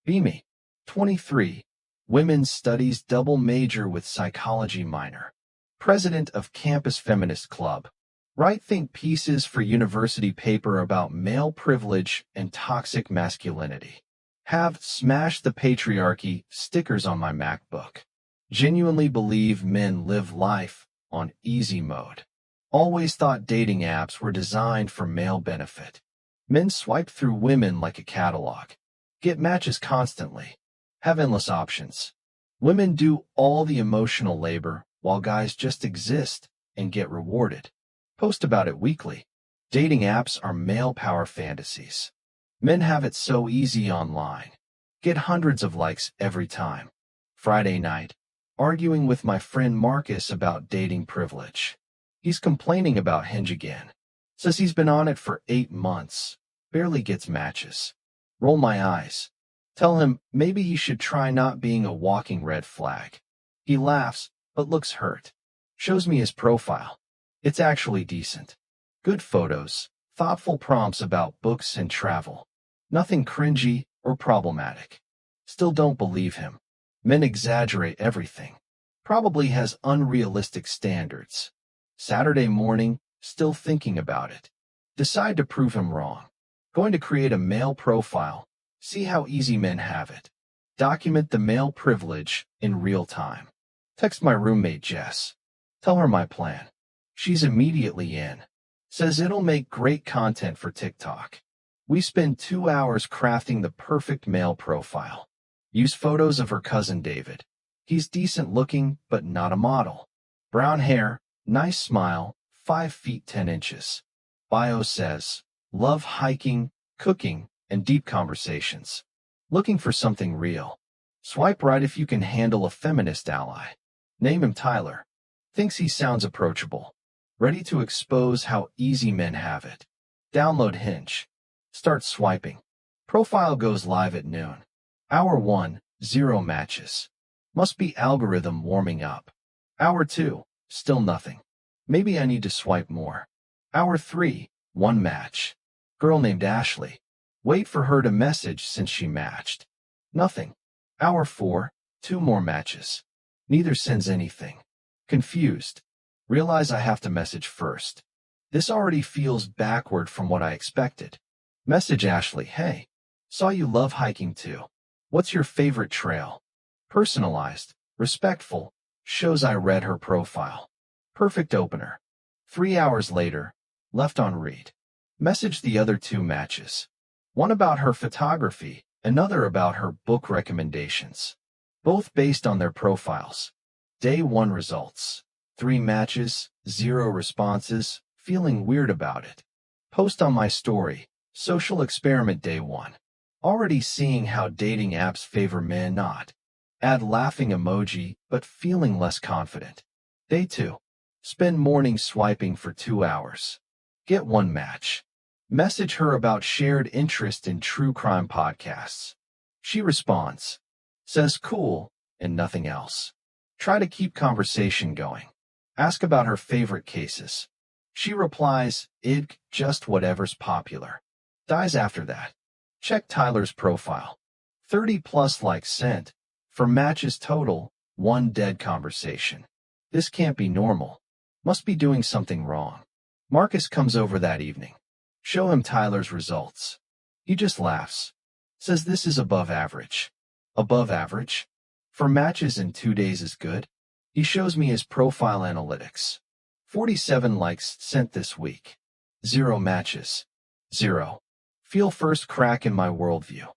Beamy, 23, Women's Studies double major with psychology minor. President of Campus Feminist Club. Write think pieces for university paper about male privilege and toxic masculinity. Have smash the patriarchy stickers on my MacBook. Genuinely believe men live life on easy mode. Always thought dating apps were designed for male benefit. Men swipe through women like a catalog. Get matches constantly. Have endless options. Women do all the emotional labor while guys just exist and get rewarded. Post about it weekly. Dating apps are male power fantasies. Men have it so easy online. Get hundreds of likes every time. Friday night. Arguing with my friend Marcus about dating privilege. He's complaining about Hinge again. Says he's been on it for 8 months. Barely gets matches. Roll my eyes. Tell him maybe he should try not being a walking red flag. He laughs, but looks hurt. Shows me his profile. It's actually decent. Good photos, thoughtful prompts about books and travel. Nothing cringy or problematic. Still don't believe him. Men exaggerate everything. Probably has unrealistic standards. Saturday morning, still thinking about it. Decide to prove him wrong. Going to create a male profile. See how easy men have it. Document the male privilege in real time. Text my roommate Jess. Tell her my plan. She's immediately in. Says it'll make great content for TikTok. We spend 2 hours crafting the perfect male profile. Use photos of her cousin David. He's decent looking, but not a model. Brown hair, nice smile, 5 feet 10 inches. Bio says, love hiking, cooking, and deep conversations. Looking for something real. Swipe right if you can handle a feminist ally. Name him Tyler. Thinks he sounds approachable. Ready to expose how easy men have it. Download Hinge. Start swiping. Profile goes live at noon. Hour 1, 0 matches. Must be algorithm warming up. Hour 2, still nothing. Maybe I need to swipe more. Hour 3, 1 match. Girl named Ashley. Wait for her to message since she matched. Nothing. Hour 4, 2 more matches. Neither sends anything. Confused. Realize I have to message first. This already feels backward from what I expected. Message Ashley, hey. Saw you love hiking too. What's your favorite trail? Personalized, respectful, shows I read her profile. Perfect opener. 3 hours later, left on read. Message the other 2 matches. One about her photography, another about her book recommendations. Both based on their profiles. Day 1 results. 3 matches, 0 responses, feeling weird about it. Post on my story, social experiment day 1. Already seeing how dating apps favor men not. Add laughing emoji, but feeling less confident. Day 2. Spend morning swiping for 2 hours. Get 1 match. Message her about shared interest in true crime podcasts. She responds. Says cool, and nothing else. Try to keep conversation going. Ask about her favorite cases. She replies, id, just whatever's popular. Dies after that. Check Tyler's profile. 30 plus likes sent. For matches total, 1 dead conversation. This can't be normal. Must be doing something wrong. Marcus comes over that evening. Show him Tyler's results. He just laughs. Says this is above average. Above average? For matches in 2 days is good? He shows me his profile analytics. 47 likes sent this week. 0 matches. 0. Feel first crack in my worldview.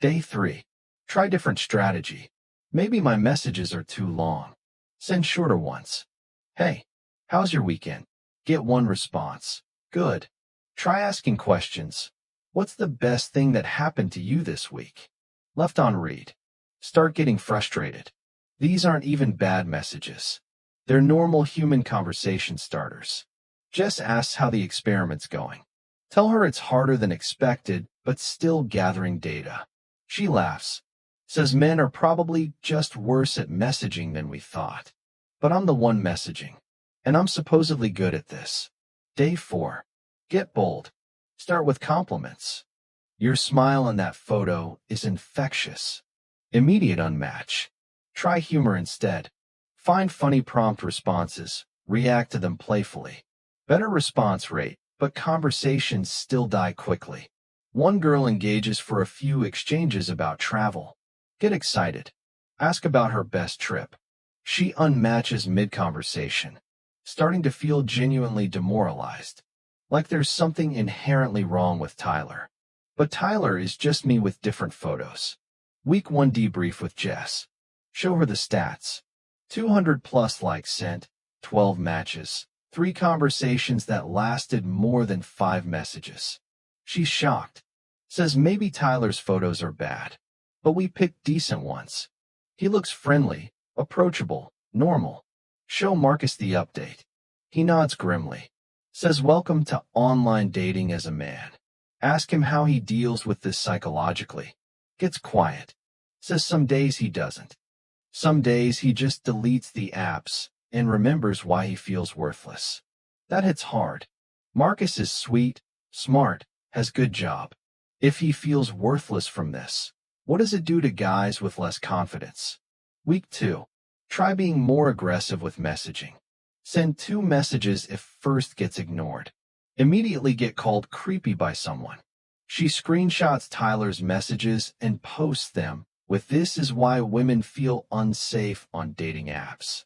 Day 3. Try different strategy. Maybe my messages are too long. Send shorter ones. Hey, how's your weekend? Get 1 response. Good. Try asking questions. What's the best thing that happened to you this week? Left on read. Start getting frustrated. These aren't even bad messages. They're normal human conversation starters. Jess asks how the experiment's going. Tell her it's harder than expected, but still gathering data. She laughs. Says men are probably just worse at messaging than we thought. But I'm the one messaging. And I'm supposedly good at this. Day 4. Get bold. Start with compliments. Your smile in that photo is infectious. Immediate unmatch. Try humor instead. Find funny prompt responses. React to them playfully. Better response rate, but conversations still die quickly. One girl engages for a few exchanges about travel. Get excited. Ask about her best trip. She unmatches mid-conversation, starting to feel genuinely demoralized. Like there's something inherently wrong with Tyler. But Tyler is just me with different photos. Week 1 debrief with Jess. Show her the stats. 200 plus likes sent, 12 matches, 3 conversations that lasted more than 5 messages. She's shocked. Says maybe Tyler's photos are bad, but we picked decent ones. He looks friendly, approachable, normal. Show Marcus the update. He nods grimly. Says welcome to online dating as a man. Ask him how he deals with this psychologically. Gets quiet. Says some days he doesn't. Some days he just deletes the apps and remembers why he feels worthless. That hits hard. Marcus is sweet, smart, has good job. If he feels worthless from this, what does it do to guys with less confidence? Week 2. Try being more aggressive with messaging. Send 2 messages if first gets ignored. Immediately get called creepy by someone. She screenshots Tyler's messages and posts them with "This is why women feel unsafe on dating apps."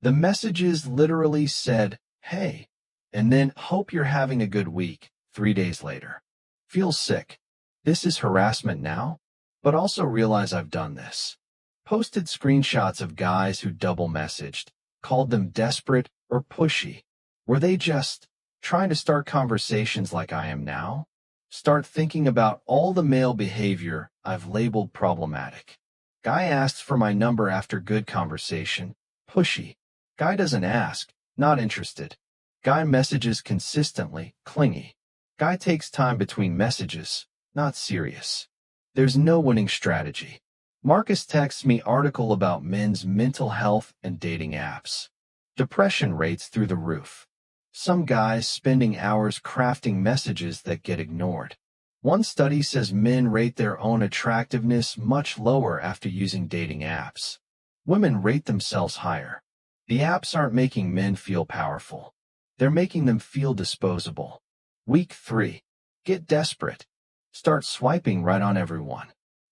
The messages literally said, "Hey," and then "Hope you're having a good week," 3 days later. Feels sick. This is harassment now? But also realize I've done this. Posted screenshots of guys who double messaged, called them desperate or pushy. Were they just trying to start conversations like I am now? Start thinking about all the male behavior I've labeled problematic. Guy asks for my number after good conversation. Pushy. Guy doesn't ask. Not interested. Guy messages consistently. Clingy. Guy takes time between messages. Not serious. There's no winning strategy. Marcus texts me article about men's mental health and dating apps. Depression rates through the roof. Some guys spending hours crafting messages that get ignored. One study says men rate their own attractiveness much lower after using dating apps. Women rate themselves higher. The apps aren't making men feel powerful. They're making them feel disposable. Week 3. Get desperate. Start swiping right on everyone.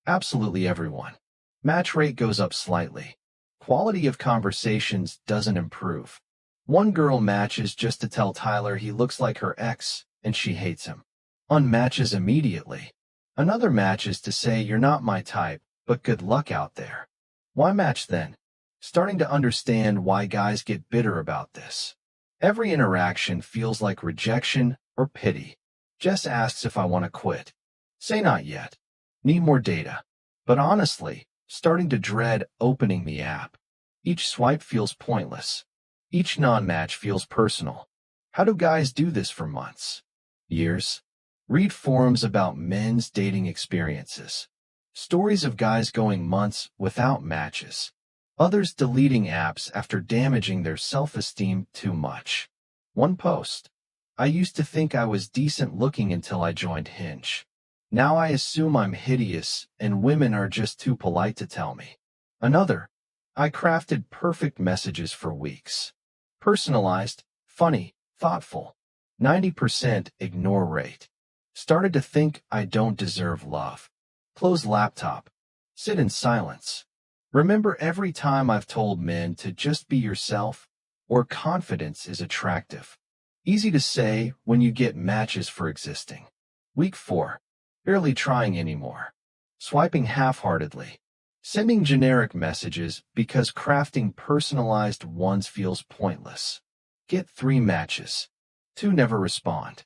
Absolutely everyone. Match rate goes up slightly. Quality of conversations doesn't improve. One girl matches just to tell Tyler he looks like her ex and she hates him. Unmatches immediately. Another matches to say you're not my type, but good luck out there. Why match then? Starting to understand why guys get bitter about this. Every interaction feels like rejection or pity. Jess asks if I want to quit. Say not yet. Need more data. But honestly, starting to dread opening the app. Each swipe feels pointless. Each non-match feels personal. How do guys do this for months? Years? Read forums about men's dating experiences. Stories of guys going months without matches. Others deleting apps after damaging their self-esteem too much. One post. I used to think I was decent looking until I joined Hinge. Now I assume I'm hideous and women are just too polite to tell me. Another. I crafted perfect messages for weeks. Personalized, funny, thoughtful. 90% ignore rate. Started to think I don't deserve love. Close laptop. Sit in silence. Remember every time I've told men to just be yourself, or confidence is attractive. Easy to say when you get matches for existing. Week 4. Barely trying anymore. Swiping half-heartedly. Sending generic messages because crafting personalized ones feels pointless. Get 3 matches. 2 never respond.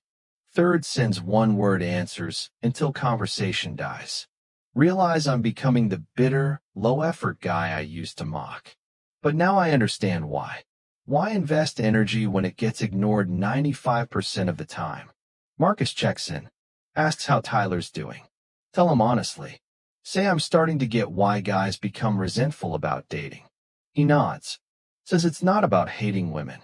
Third sends one-word answers until conversation dies. Realize I'm becoming the bitter, low-effort guy I used to mock. But now I understand why. Why invest energy when it gets ignored 95% of the time? Marcus checks in. Asks how Tyler's doing. Tell him honestly. Say I'm starting to get why guys become resentful about dating. He nods. Says it's not about hating women.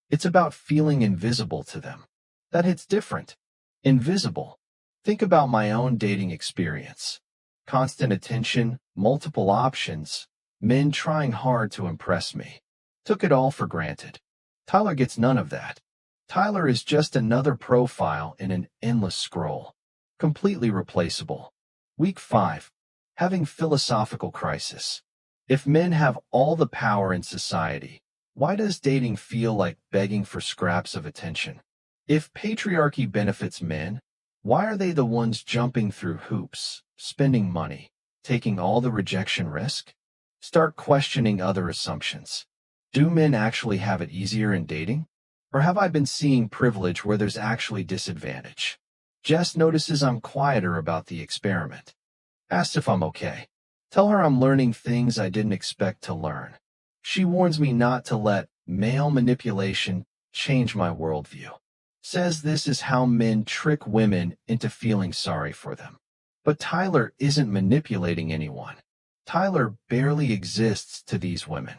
It's about feeling invisible to them. That hits different. Invisible. Think about my own dating experience. Constant attention, multiple options, men trying hard to impress me. Took it all for granted. Tyler gets none of that. Tyler is just another profile in an endless scroll. Completely replaceable. Week 5. Having philosophical crisis. If men have all the power in society, why does dating feel like begging for scraps of attention? If patriarchy benefits men, why are they the ones jumping through hoops, spending money, taking all the rejection risk? Start questioning other assumptions. Do men actually have it easier in dating? Or have I been seeing privilege where there's actually disadvantage? Jess notices I'm quieter about the experiment. Asks if I'm okay. Tell her I'm learning things I didn't expect to learn. She warns me not to let male manipulation change my worldview. Says this is how men trick women into feeling sorry for them. But Tyler isn't manipulating anyone. Tyler barely exists to these women.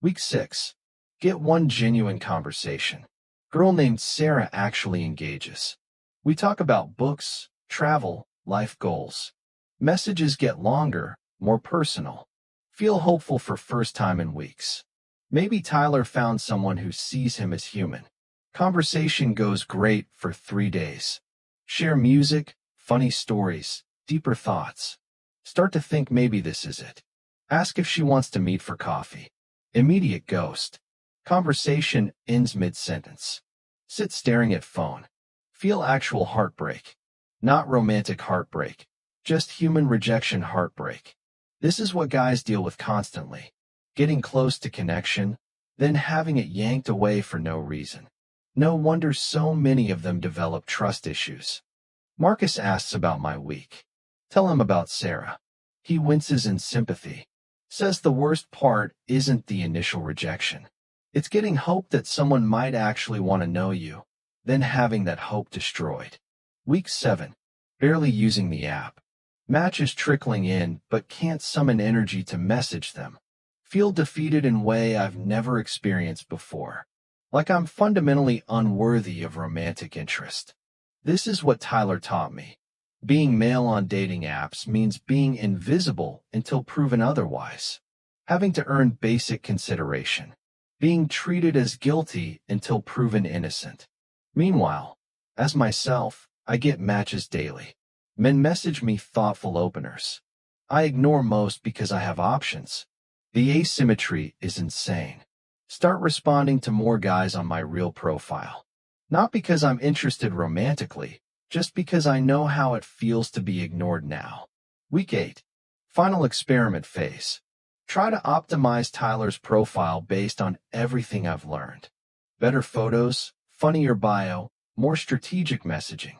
Week 6. Get one genuine conversation. Girl named Sarah actually engages. We talk about books, travel, life goals. Messages get longer, more personal. Feel hopeful for first time in weeks. Maybe Tyler found someone who sees him as human. Conversation goes great for 3 days. Share music, funny stories, deeper thoughts. Start to think maybe this is it. Ask if she wants to meet for coffee. Immediate ghost. Conversation ends mid-sentence. Sit staring at phone. Feel actual heartbreak. Not romantic heartbreak. Just human rejection heartbreak. This is what guys deal with constantly. Getting close to connection, then having it yanked away for no reason. No wonder so many of them develop trust issues. Marcus asks about my week. Tell him about Sarah. He winces in sympathy. Says the worst part isn't the initial rejection. It's getting hope that someone might actually want to know you, then having that hope destroyed. Week 7. Barely using the app. Matches trickling in, but can't summon energy to message them. Feel defeated in a way I've never experienced before. Like I'm fundamentally unworthy of romantic interest. This is what Tyler taught me. Being male on dating apps means being invisible until proven otherwise. Having to earn basic consideration. Being treated as guilty until proven innocent. Meanwhile, as myself, I get matches daily. Men message me thoughtful openers. I ignore most because I have options. The asymmetry is insane. Start responding to more guys on my real profile. Not because I'm interested romantically, just because I know how it feels to be ignored now. Week 8. Final experiment phase. Try to optimize Tyler's profile based on everything I've learned. Better photos, funnier bio, more strategic messaging.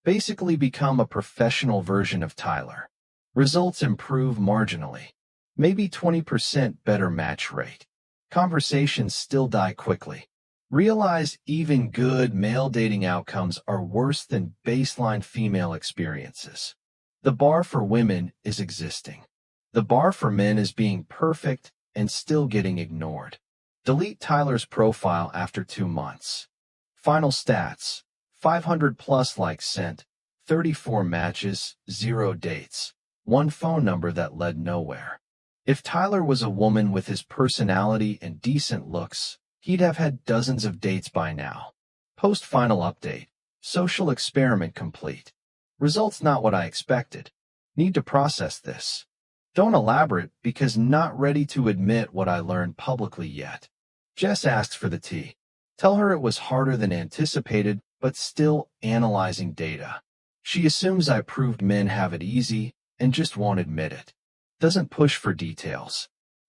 Basically become a professional version of Tyler. Results improve marginally. Maybe 20% better match rate. Conversations still die quickly. Realize even good male dating outcomes are worse than baseline female experiences. The bar for women is existing. The bar for men is being perfect and still getting ignored. Delete Tyler's profile after 2 months. Final stats. 500 plus likes sent, 34 matches, 0 dates, 1 phone number that led nowhere. If Tyler was a woman with his personality and decent looks, he'd have had dozens of dates by now. Post final update. Social experiment complete. Results not what I expected. Need to process this. Don't elaborate because not ready to admit what I learned publicly yet. Jess asks for the tea. Tell her it was harder than anticipated, but still analyzing data. She assumes I proved men have it easy and just won't admit it. Doesn't push for details.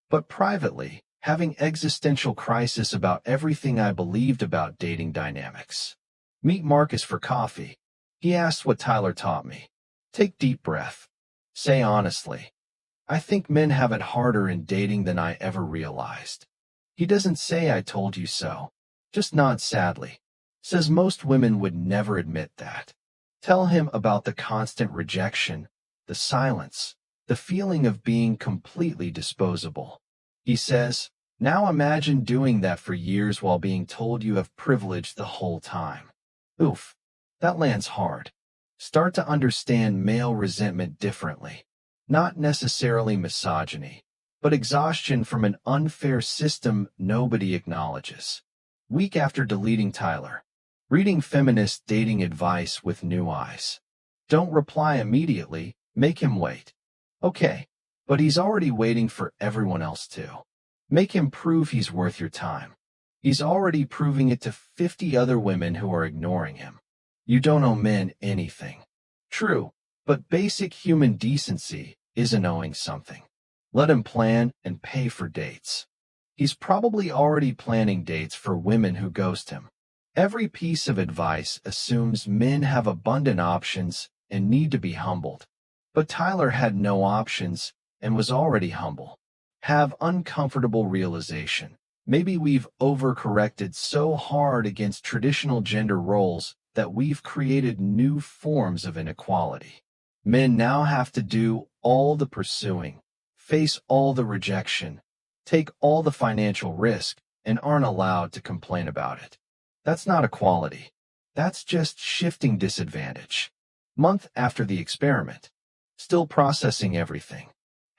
But privately, having existential crisis about everything I believed about dating dynamics. Meet Marcus for coffee. He asks what Tyler taught me. Take deep breath. Say honestly. I think men have it harder in dating than I ever realized. He doesn't say I told you so. Just nods sadly. Says most women would never admit that. Tell him about the constant rejection, the silence, the feeling of being completely disposable. He says, now imagine doing that for years while being told you have privilege the whole time. Oof, that lands hard. Start to understand male resentment differently. Not necessarily misogyny, but exhaustion from an unfair system nobody acknowledges. Week after deleting Tyler. Reading feminist dating advice with new eyes. Don't reply immediately, make him wait. Okay, but he's already waiting for everyone else too. Make him prove he's worth your time. He's already proving it to 50 other women who are ignoring him. You don't owe men anything. True, but basic human decency is knowing something. Let him plan and pay for dates. He's probably already planning dates for women who ghost him. Every piece of advice assumes men have abundant options and need to be humbled. But Tyler had no options and was already humble. Have uncomfortable realization. Maybe we've overcorrected so hard against traditional gender roles that we've created new forms of inequality. Men now have to do all the pursuing, face all the rejection, take all the financial risk, and aren't allowed to complain about it. That's not equality. That's just shifting disadvantage. Month after the experiment. Still processing everything.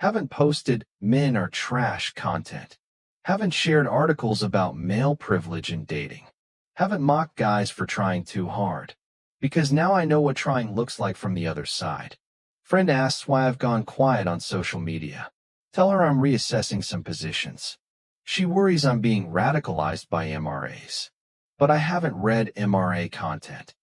Haven't posted "men are trash" content. Haven't shared articles about male privilege in dating. Haven't mocked guys for trying too hard. Because now I know what trying looks like from the other side. Friend asks why I've gone quiet on social media. Tell her I'm reassessing some positions. She worries I'm being radicalized by MRAs. But I haven't read MRA content.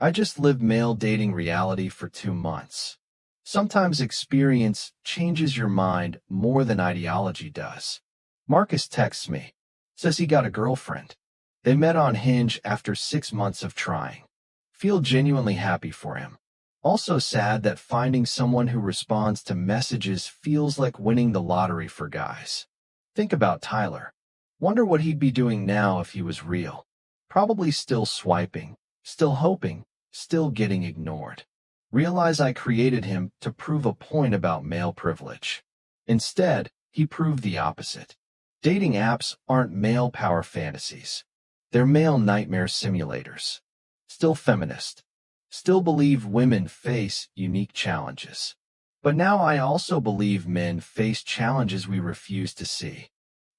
I just lived male dating reality for 2 months. Sometimes experience changes your mind more than ideology does. Marcus texts me. Says he got a girlfriend. They met on Hinge after 6 months of trying. Feel genuinely happy for him. Also sad that finding someone who responds to messages feels like winning the lottery for guys. Think about Tyler. Wonder what he'd be doing now if he was real. Probably still swiping, still hoping, still getting ignored. Realize I created him to prove a point about male privilege. Instead, he proved the opposite. Dating apps aren't male power fantasies. They're male nightmare simulators. Still feminist. Still believe women face unique challenges. But now I also believe men face challenges we refuse to see.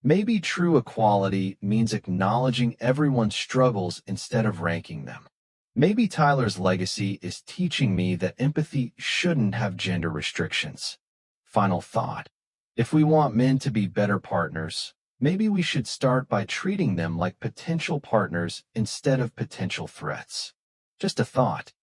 Maybe true equality means acknowledging everyone's struggles instead of ranking them. Maybe Tyler's legacy is teaching me that empathy shouldn't have gender restrictions. Final thought. If we want men to be better partners, maybe we should start by treating them like potential partners instead of potential threats. Just a thought.